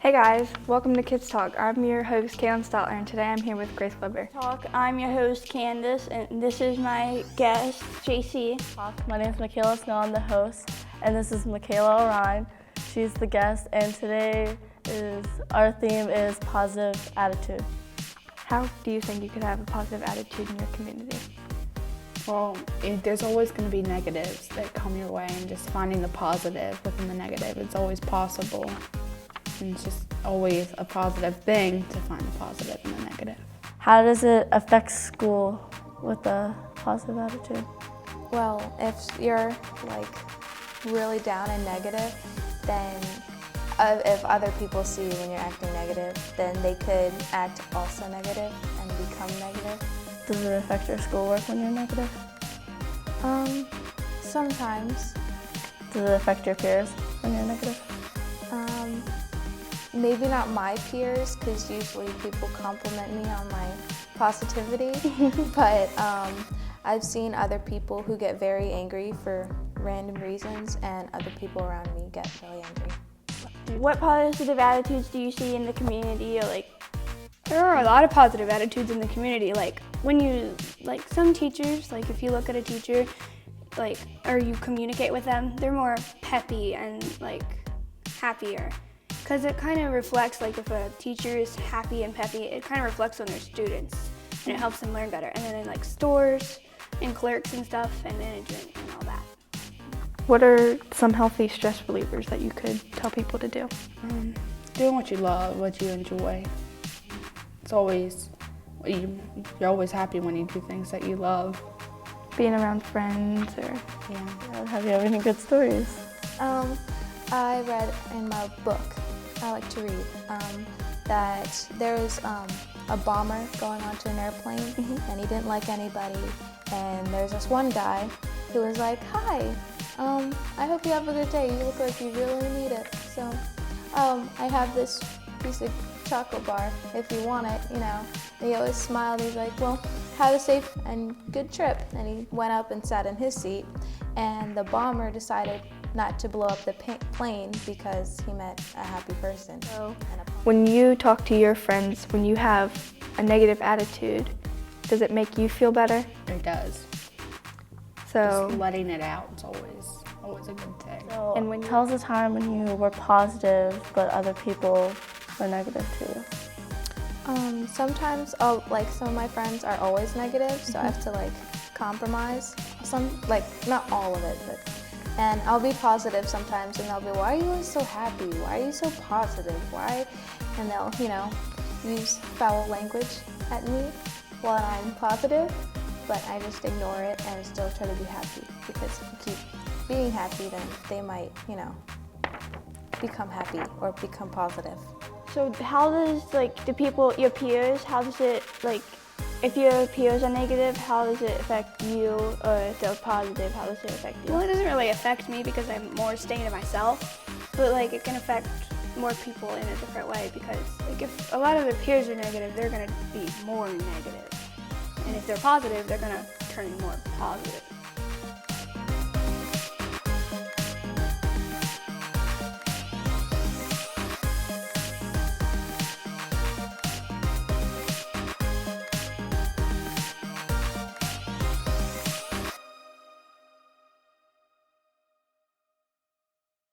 Hey guys, welcome to Kids Talk. I'm your host, Kaylin Stotler, and today I'm here with Grace Weber. I'm your host, Candace, and this is my guest, JC. My name is Michaela Snow, I'm the host, and this is Michaela Orion. She's the guest, and today our theme is positive attitude. How do you think you could have a positive attitude in your community? Well, there's always going to be negatives that come your way, and just finding the positive within the negative, it's always possible. And it's just always a positive thing to find the positive in the negative. How does it affect school with a positive attitude? Well, if you're really down and negative, then if other people see you when you're acting negative, then they could act also negative and become negative. Does it affect your schoolwork when you're negative? Sometimes. Does it affect your peers when you're negative? Maybe not my peers, because usually people compliment me on my positivity, but I've seen other people who get very angry for random reasons, and other people around me get really angry. What positive attitudes do you see in the community? There are a lot of positive attitudes in the community. Some teachers, if you look at a teacher, or you communicate with them, they're more peppy and happier. Because it kind of reflects, if a teacher is happy and peppy, it kind of reflects on their students, and it helps them learn better. And then in stores and clerks and stuff and management and all that. What are some healthy stress relievers that you could tell people to do? Doing what you love, what you enjoy. It's always, you're always happy when you do things that you love. Being around friends or... Yeah. Have you any good stories? I read in my book, I like to read, that there was a bomber going onto an airplane, and he didn't like anybody, and there's this one guy who was like, "Hi, I hope you have a good day, you look like you really need it, so I have this piece of chocolate bar if you want it, And he always smiled, he's like, "Well, have a safe and good trip," and he went up and sat in his seat, and the bomber decided not to blow up the plane because he met a happy person. When you talk to your friends, when you have a negative attitude, does it make you feel better? It does. So just letting it out is always a good thing. So, And when tell us a time when you were positive, but other people were negative to you. Sometimes, some of my friends are always negative, so I have to compromise. Not all of it, and I'll be positive sometimes, and they'll be, "Why are you always so happy? Why are you so positive? Why?" And they'll, use foul language at me while I'm positive, but I just ignore it and still try to be happy, because if you keep being happy, then they might, become happy or become positive. So how does, your peers, how does it, if your peers are negative, how does it affect you? Or if they're positive, how does it affect you? Well, it doesn't really affect me because I'm more staying to myself, but it can affect more people in a different way, because if a lot of their peers are negative, they're going to be more negative. And if they're positive, they're going to turn more positive.